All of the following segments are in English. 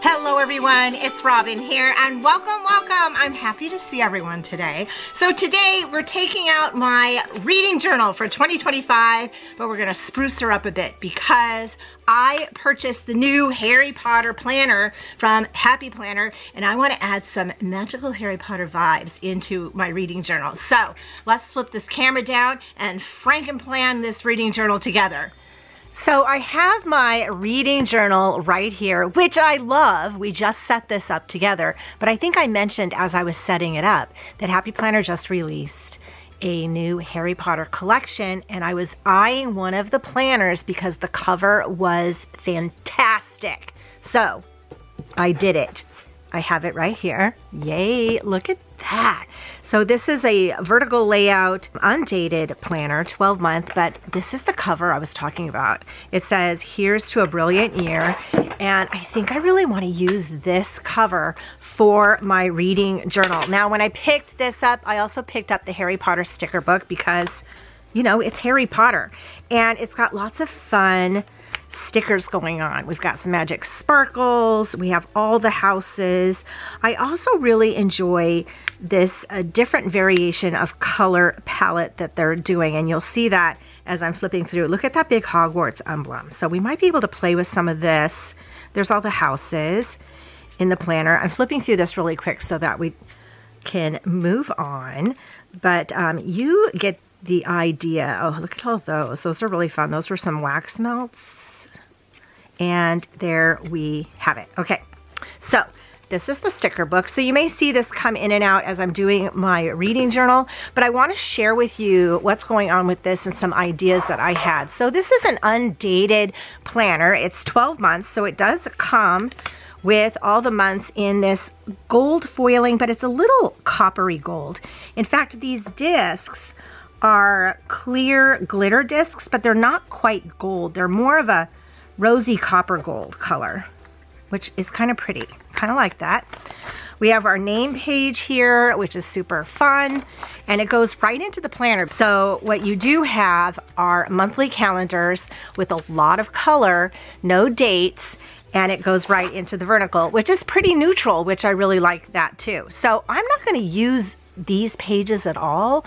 Hello everyone, it's Robin here and welcome. I'm happy to see everyone today. So today we're taking out my reading journal for 2025, but we're gonna spruce her up a bit because I purchased the new Harry Potter planner from Happy Planner and I want to add some magical Harry Potter vibes into my reading journal. So let's flip this camera down and Frankenplan this reading journal together. So I have my reading journal right here, which I love. We just set this up together, but I think I mentioned as I was setting it up that Happy Planner just released a new Harry Potter collection, and I was eyeing one of the planners because the cover was fantastic. So I did it. I have it right here. Yay, look at that. So this is a vertical layout, undated planner, 12-month, but this is the cover I was talking about. It says, "Here's to a brilliant year." And I think I really want to use this cover for my reading journal. Now, when I picked this up, I also picked up the Harry Potter sticker book because, you know, it's Harry Potter. And it's got lots of fun stickers going on. We've got some magic sparkles. We have all the houses. I also really enjoy this different variation of color palette that they're doing. And you'll see that as I'm flipping through. Look at that big Hogwarts emblem. So we might be able to play with some of this. There's all the houses in the planner. I'm flipping through this really quick so that we can move on. But you get the idea. Oh, look at all those. Those are really fun. Those were some wax melts. And there we have it. Okay, so this is the sticker book. So you may see this come in and out as I'm doing my reading journal, but I want to share with you what's going on with this and some ideas that I had. So this is an undated planner. It's 12 months, so it does come with all the months in this gold foiling, but it's a little coppery gold. In fact, these discs are clear glitter discs, but they're not quite gold. They're more of a rosy copper gold color, which is kind of pretty, kind of like that. We have our name page here, which is super fun, and it goes right into the planner. So what you do have are monthly calendars with a lot of color, no dates, and it goes right into the vertical, which is pretty neutral, which I really like that too. So I'm not going to use these pages at all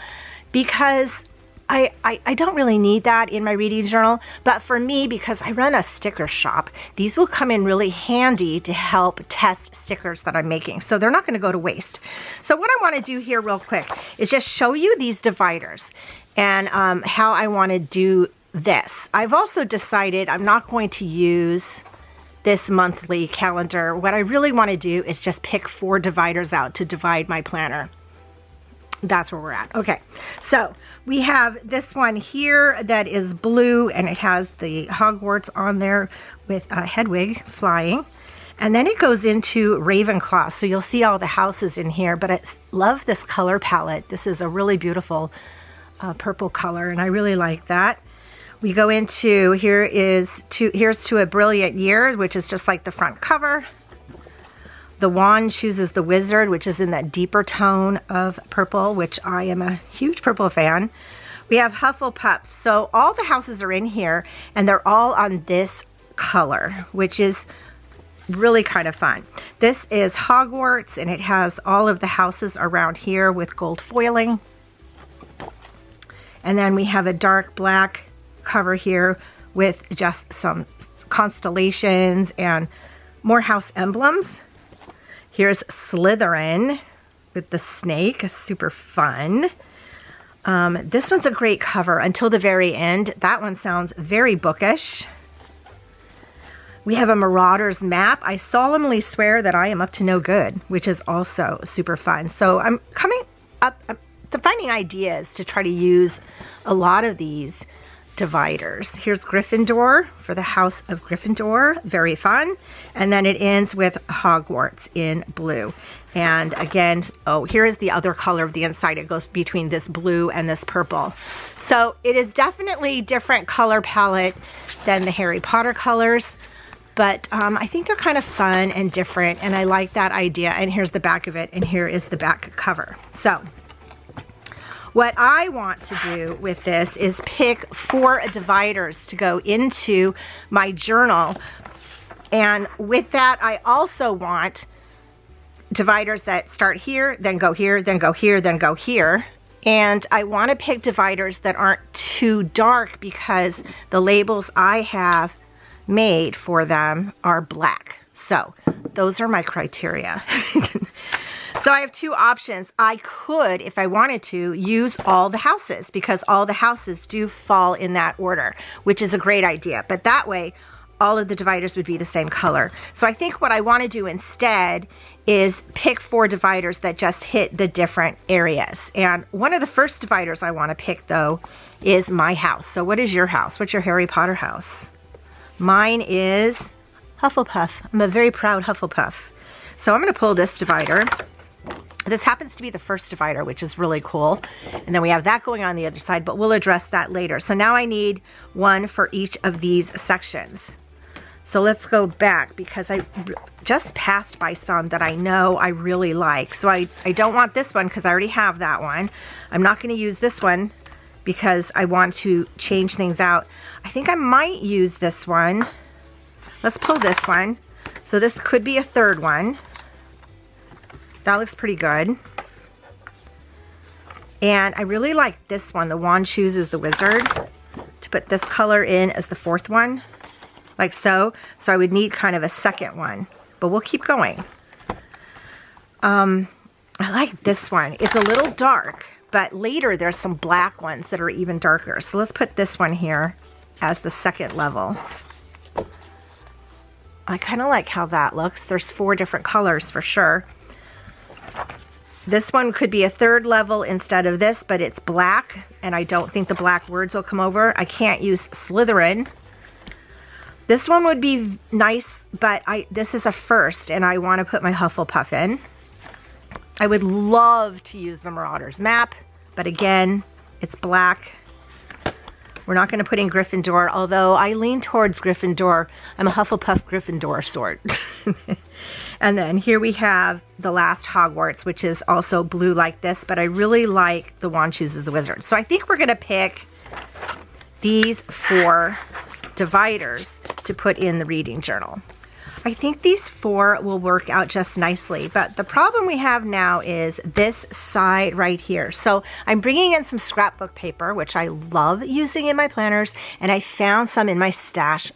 because I don't really need that in my reading journal, but for me, because I run a sticker shop, these will come in really handy to help test stickers that I'm making. So they're not going to go to waste. So what I want to do here real quick is just show you these dividers and how I want to do this. I've also decided I'm not going to use this monthly calendar. What I really want to do is just pick 4 dividers out to divide my planner. That's where we're at. Okay, so we have this one here that is blue and it has the Hogwarts on there with Hedwig flying. And then it goes into Ravenclaw. So you'll see all the houses in here, but I love this color palette. This is a really beautiful purple color and I really like that. We go into, here's to a brilliant year, which is just like the front cover. The wand chooses the wizard, which is in that deeper tone of purple, which I am a huge purple fan. We have Hufflepuff. So all the houses are in here and they're all on this color, which is really kind of fun. This is Hogwarts and it has all of the houses around here with gold foiling. And then we have a dark black cover here with just some constellations and more house emblems. Here's Slytherin with the snake, super fun. This one's a great cover until the very end. That one sounds very bookish. We have a Marauders map. I solemnly swear that I am up to no good, which is also super fun. So I'm coming up to finding ideas to try to use a lot of these dividers. Here's Gryffindor for the House of Gryffindor, very fun. And then it ends with Hogwarts in blue. And again, oh, here is the other color of the inside. It goes between this blue and this purple. So it is definitely different color palette than the Harry Potter colors, but I think they're kind of fun and different, and I like that idea. And here's the back of it, and here is the back cover. So what I want to do with this is pick 4 dividers to go into my journal And with that, I also want dividers that start here, then go here, then go here, then go here. And I want to pick dividers that aren't too dark because the labels I have made for them are black. So those are my criteria. So I have two options. I could, if I wanted to, use all the houses because all the houses do fall in that order, which is a great idea. But that way, all of the dividers would be the same color. So I think what I want to do instead is pick 4 dividers that just hit the different areas. And one of the first dividers I want to pick, though, is my house. So what is your house? What's your Harry Potter house? Mine is Hufflepuff. I'm a very proud Hufflepuff. So I'm going to pull this divider. This happens to be the first divider, which is really cool. And then we have that going on the other side, but we'll address that later. So now I need one for each of these sections. So let's go back because I just passed by some that I know I really like. So I don't want this one because I already have that one. I'm not going to use this one because I want to change things out. I think I might use this one. Let's pull this one. So this could be a third one. That looks pretty good. And I really like this one. The wand chooses the wizard. To put this color in as the fourth one, like so. So I would need kind of a second one, but we'll keep going. I like this one. It's a little dark, but later there's some black ones that are even darker. So let's put this one here as the second level. I kind of like how that looks. There's 4 different colors for sure. This one could be a third level instead of this, but it's black, and I don't think the black words will come over. I can't use Slytherin. This one would be nice, but this is a first, and I want to put my Hufflepuff in. I would love to use the Marauders map, but again, it's black. We're not going to put in Gryffindor, although I lean towards Gryffindor. I'm a Hufflepuff Gryffindor sort. And then here we have the last Hogwarts, which is also blue like this, but I really like the wand chooses the wizard. So I think we're going to pick these 4 dividers to put in the reading journal. I think these 4 will work out just nicely, but the problem we have now is this side right here. So I'm bringing in some scrapbook paper, which I love using in my planners, and I found some in my stash.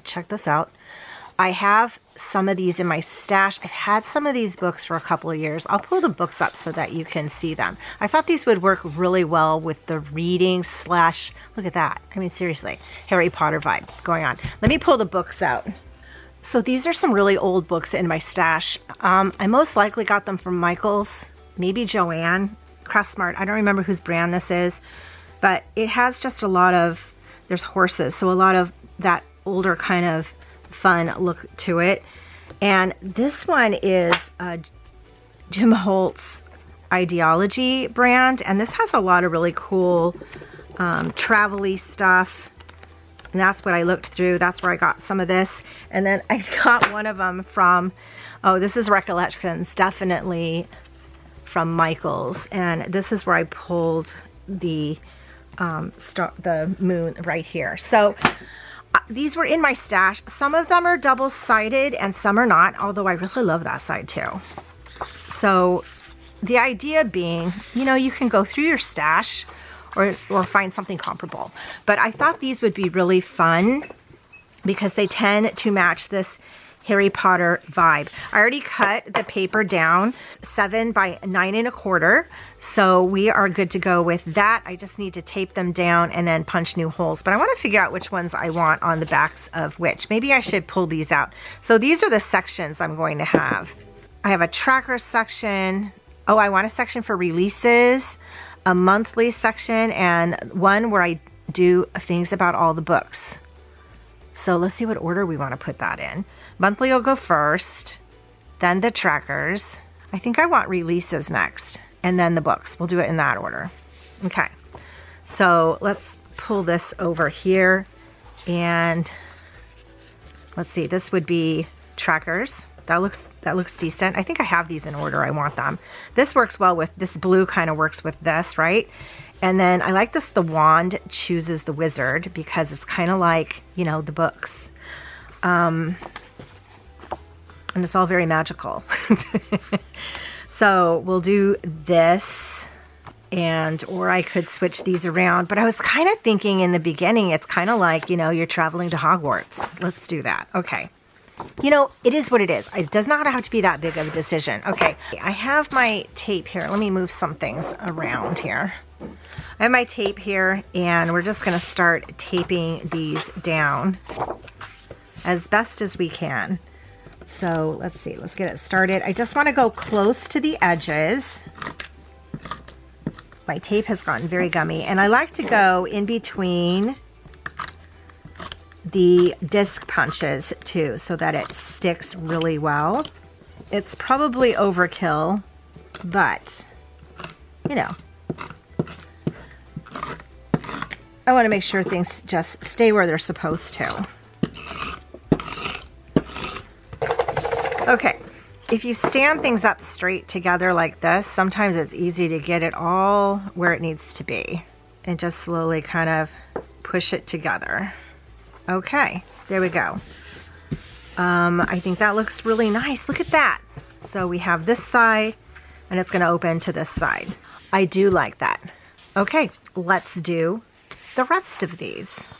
Check this out. I have some of these in my stash. I've had some of these books for a couple of years. I'll pull the books up so that you can see them. I thought these would work really well with the reading slash, look at that. I mean, seriously, Harry Potter vibe going on. Let me pull the books out. So these are some really old books in my stash. I most likely got them from Michael's, maybe Joanne, Craftsmart. I don't remember whose brand this is, but it has just a lot of, there's horses, so a lot of that older kind of fun look to it. And this one is Jim Holt's Ideology brand, and this has a lot of really cool travel-y stuff. And that's what I looked through. That's where I got some of this. And then I got one of them from, oh, this is Recollections, definitely from Michael's. And this is where I pulled the moon right here. So these were in my stash. Some of them are double-sided and some are not, although I really love that side too. So the idea being, you know, you can go through your stash or find something comparable. But I thought these would be really fun because they tend to match this Harry Potter vibe. I already cut the paper down 7 by 9 1/4. So we are good to go with that. I just need to tape them down and then punch new holes. But I want to figure out which ones I want on the backs of which. Maybe I should pull these out. So these are the sections I'm going to have. I have a tracker section. Oh, I want a section for releases, a monthly section, and one where I do things about all the books. So let's see what order we want to put that in. Monthly will go first, then the trackers. I think I want releases next, and then the books. We'll do it in that order. Okay, so let's pull this over here, and let's see, this would be trackers. That looks decent. I think I have these in order. I want them. This works well with, this blue kind of works with this, right? And then I like this, the wand chooses the wizard, because it's kind of like, you know, the books. and it's all very magical. So we'll do this, or I could switch these around, but I was kind of thinking in the beginning, it's kind of like, you know, you're traveling to Hogwarts. Let's do that. Okay. You know, it is what it is. It does not have to be that big of a decision. Okay, I have my tape here. Let me move some things around here. I have my tape here, and we're just going to start taping these down as best as we can. So let's see, let's get it started. I just want to go close to the edges. My tape has gotten very gummy, and I like to go in between the disc punches too, so that it sticks really well. It's probably overkill, but you know, I want to make sure things just stay where they're supposed to. Okay, if you stand things up straight together like this, sometimes it's easy to get it all where it needs to be and just slowly kind of push it together. Okay, there we go. I think that looks really nice. Look at that. So we have this side, and it's going to open to this side. I do like that. Okay, let's do the rest of these.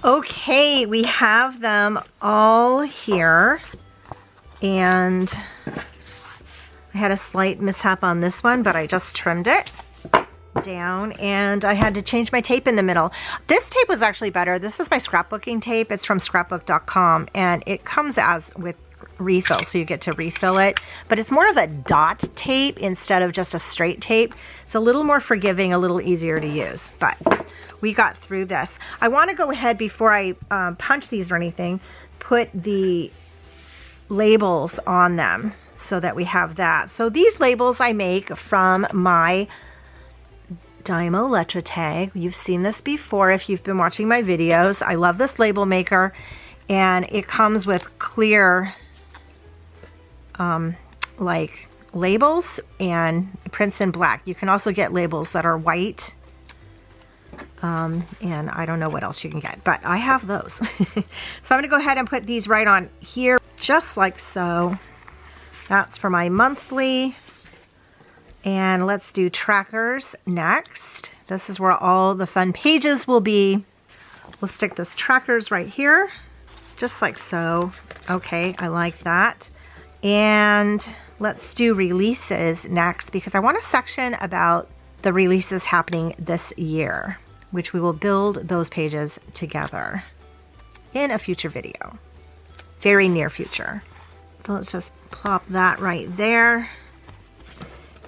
Okay, we have them all here, and I had a slight mishap on this one, but I just trimmed it down, and I had to change my tape in the middle. This tape was actually better. This is my scrapbooking tape. It's from scrapbook.com, and it comes as with refill, so you get to refill it, but it's more of a dot tape instead of just a straight tape. It's a little more forgiving, a little easier to use, but we got through this. I want to go ahead before I punch these or anything, put the labels on them so that we have that. So these labels I make from my Dymo Letra Tag. You've seen this before if you've been watching my videos. I love this label maker, and it comes with clear like labels and prints in black. You can also get labels that are white, and I don't know what else you can get, but I have those. So I'm going to go ahead and put these right on here, just like so. That's for my monthly. And let's do trackers next. This is where all the fun pages will be. We'll stick this trackers right here, just like so. Okay, I like that. And let's do releases next, because I want a section about the releases happening this year, which we will build those pages together in a future video, very near future. So let's just plop that right there.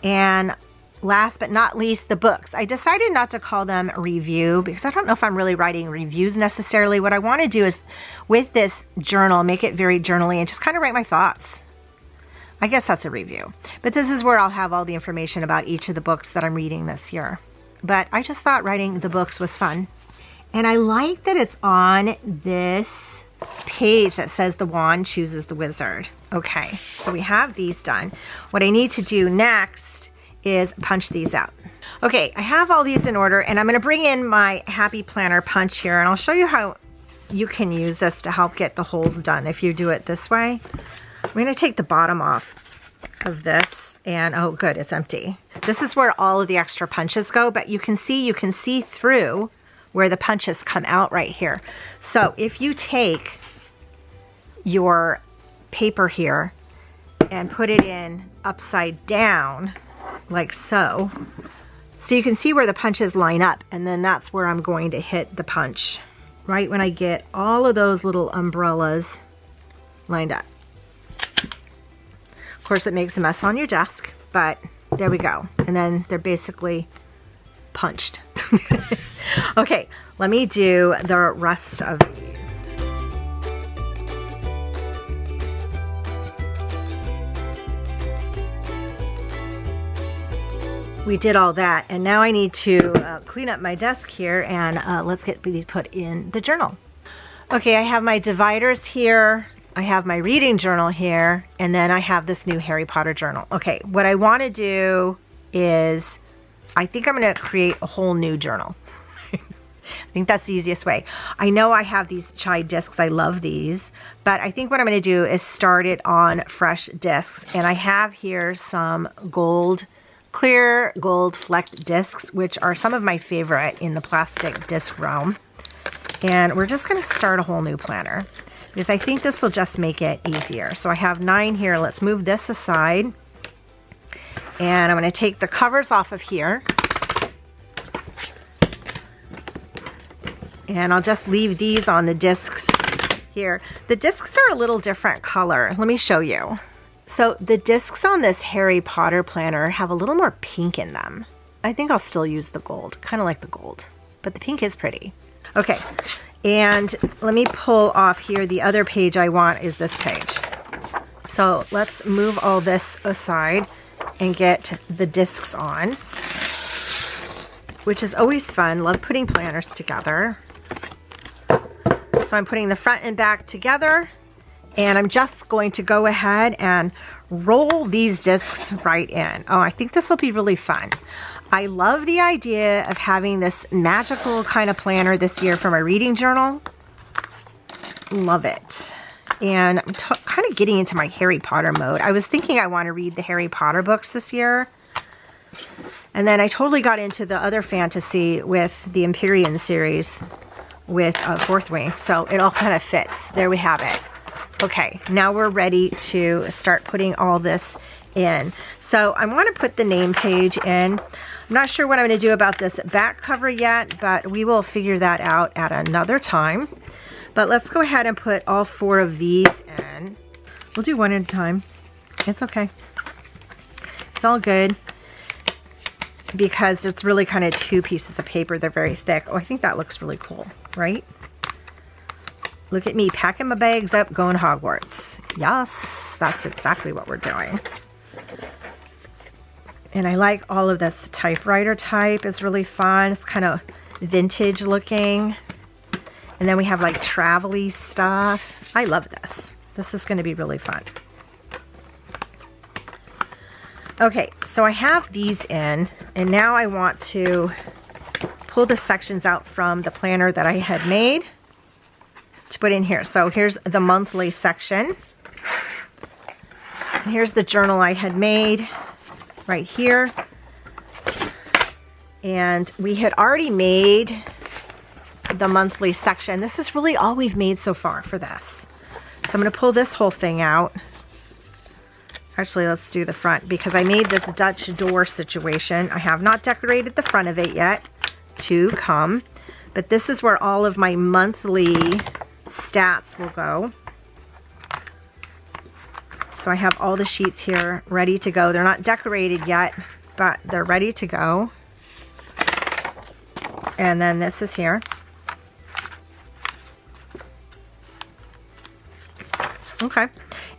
And last but not least, the books. I decided not to call them review because I don't know if I'm really writing reviews necessarily. What I want to do is, with this journal, make it very journaly and just kind of write my thoughts. I guess that's a review. But this is where I'll have all the information about each of the books that I'm reading this year. But I just thought writing the books was fun. And I like that it's on this page that says the wand chooses the wizard. Okay, so we have these done. What I need to do next is punch these out. Okay, I have all these in order, and I'm going to bring in my Happy Planner punch here, and I'll show you how you can use this to help get the holes done if you do it this way. I'm going to take the bottom off of this, and oh good, it's empty. This is where all of the extra punches go, but you can see through where the punches come out right here. So if you take your paper here and put it in upside down like so, so you can see where the punches line up, and then that's where I'm going to hit the punch, right when I get all of those little umbrellas lined up. Of course, it makes a mess on your desk, but there we go. And then they're basically punched. Okay, let me do the rest of these. We did all that, and now I need to clean up my desk here, and let's get these put in the journal. Okay, I have my dividers here. I have my reading journal here, and then I have this new Harry Potter journal. Okay, what I want to do is, I think I'm going to create a whole new journal. I think that's the easiest way. I know I have these chai discs. I love these, but I think what I'm going to do is start it on fresh discs. And I have here some clear gold flecked discs, which are some of my favorite in the plastic disc realm. And we're just going to start a whole new planner because I think this will just make it easier. So I have 9 here. Let's move this aside. And I'm going to take the covers off of here. And I'll just leave these on the discs here. The discs are a little different color. Let me show you. So the discs on this Harry Potter planner have a little more pink in them. I think I'll still use the gold, kind of like the gold, but the pink is pretty. Okay, and let me pull off here. The other page I want is this page. So let's move all this aside and get the discs on, which is always fun. Love putting planners together. So I'm putting the front and back together, and I'm just going to go ahead and roll these discs right in. Oh, I think this will be really fun. I love the idea of having this magical kind of planner this year for my reading journal. Love it. And I'm kind of getting into my Harry Potter mode. I was thinking I want to read the Harry Potter books this year. And then I totally got into the other fantasy with the Empyrean series with Fourth Wing. So it all kind of fits. There we have it. Okay, now we're ready to start putting all this in. So I want to put the name page in. I'm not sure what I'm going to do about this back cover yet, but we will figure that out at another time. But let's go ahead and put all 4 of these in. We'll do one at a time. It's okay. It's all good because it's really kind of 2 pieces of paper. They're very thick. Oh, I think that looks really cool, right? Look at me packing my bags up, going to Hogwarts. Yes, that's exactly what we're doing. And I like all of this typewriter type. It's really fun. It's kind of vintage looking. And then we have like travel-y stuff. I love this. This is going to be really fun. Okay, so I have these in, and now I want to pull the sections out from the planner that I had made to put in here. So here's the monthly section. And here's the journal I had made right here. And we had already made the monthly section. This is really all we've made so far for this. So I'm going to pull this whole thing out. Actually, let's do the front because I made this Dutch door situation. I have not decorated the front of it yet, to come, but this is where all of my monthly stats will go. So I have all the sheets here ready to go. They're not decorated yet, but they're ready to go. And then this is here. Okay.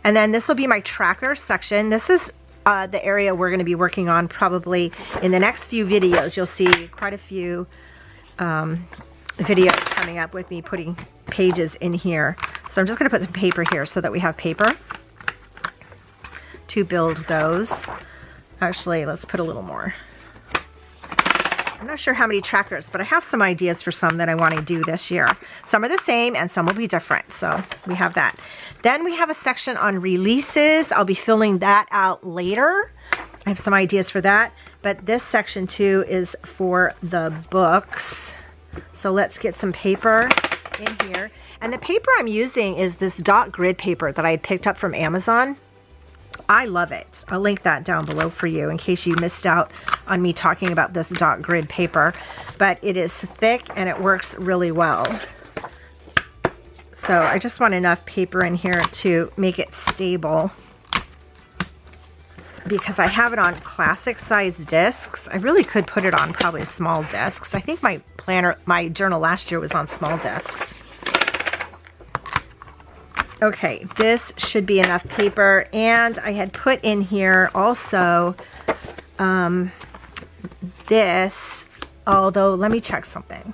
And then this will be my tracker section. This is the area we're going to be working on probably in the next few videos. You'll see quite a few videos coming up with me putting pages in here. So I'm just going to put some paper here so that we have paper to build those. Actually, let's put a little more. I'm not sure how many trackers, but I have some ideas for some that I want to do this year. Some are the same and some will be different. So we have that. Then we have a section on releases. I'll be filling that out later. I have some ideas for that. But this section too is for the books. So let's get some paper in here. And the paper I'm using is this dot grid paper that I picked up from Amazon. I love it. I'll link that down below for you in case you missed out on me talking about this dot grid paper. But it is thick and it works really well. So I just want enough paper in here to make it stable. Because I have it on classic size discs. I really could put it on probably small discs. I think my journal last year was on small discs. Okay, this should be enough paper, and I had put in here also this, although let me check something.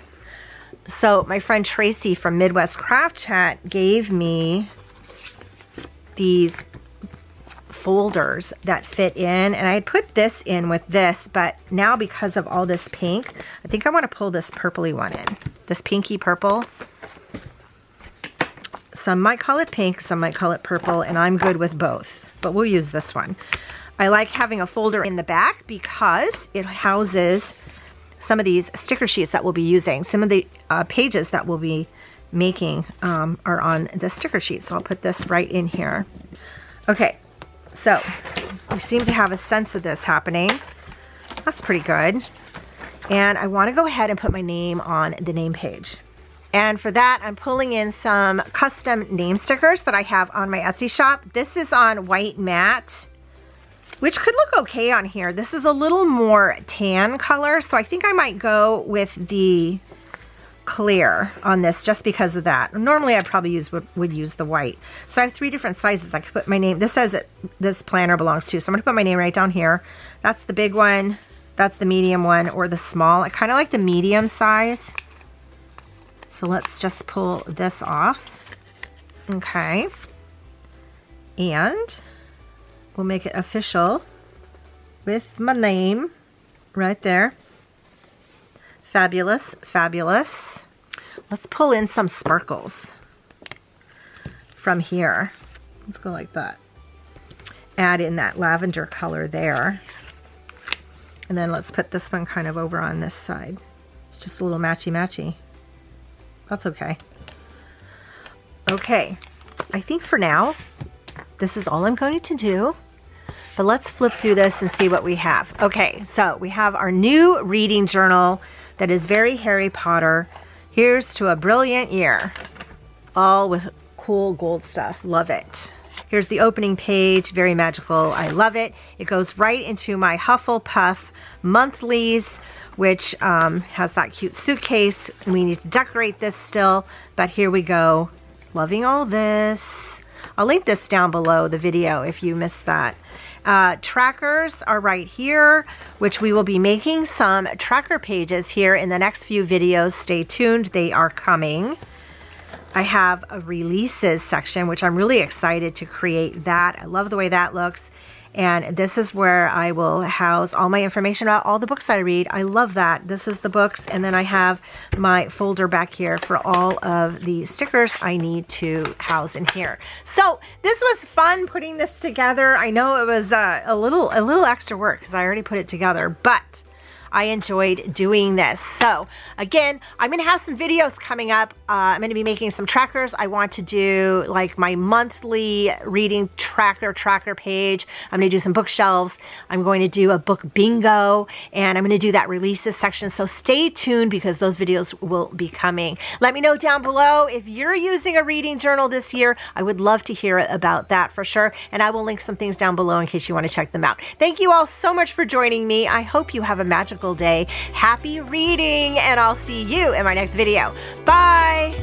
So my friend Tracy from Midwest Craft Chat gave me these folders that fit in, and I put this in with this, but now because of all this pink, I think I want to pull this purpley one in. this pinky purple. Some might call it pink, some might call it purple, and I'm good with both, but we'll use this one. I like having a folder in the back because it houses some of these sticker sheets that we'll be using. Some of the pages that we'll be making are on the sticker sheet, so I'll put this right in here. Okay, so we seem to have a sense of this happening. That's pretty good. And I want to go ahead and put my name on the name page. And for that, I'm pulling in some custom name stickers that I have on my Etsy shop. This is on white matte, which could look okay on here. This is a little more tan color, so I think I might go with the clear on this just because of that. Normally I probably would use the white. So I have 3 different sizes. I could put my name, this says this planner belongs to, so I'm gonna put my name right down here. That's the big one, that's the medium one, or the small. I kind of like the medium size. So let's just pull this off. Okay. And we'll make it official with my name right there. Fabulous, fabulous. Let's pull in some sparkles from here. Let's go like that. Add in that lavender color there. And then let's put this one kind of over on this side. It's just a little matchy-matchy. That's okay. Okay, I think for now, this is all I'm going to do. But let's flip through this and see what we have. Okay, so we have our new reading journal that is very Harry Potter. Here's to a brilliant year. All with cool gold stuff. Love it. Here's the opening page. Very magical. I love it. It goes right into my Hufflepuff monthlies, which has that cute suitcase. We need to decorate this still, but here we go. Loving all this. I'll link this down below the video if you missed that. Trackers are right here, which we will be making some tracker pages here in the next few videos. Stay tuned, they are coming. I have a releases section, which I'm really excited to create that. I love the way that looks. And this is where I will house all my information about all the books that I read. I love that. This is the books, and then I have my folder back here for all of the stickers I need to house in here. So this was fun putting this together. I know it was a little extra work because I already put it together, but I enjoyed doing this. So again, I'm gonna have some videos coming up. I'm gonna be making some trackers. I want to do like my monthly reading tracker page. I'm gonna do some bookshelves. I'm going to do a book bingo, and I'm gonna do that releases section. So stay tuned because those videos will be coming. Let me know down below if you're using a reading journal this year. I would love to hear about that for sure. And I will link some things down below in case you want to check them out. Thank you all so much for joining me. I hope you have a magical day. Happy reading, and I'll see you in my next video. Bye.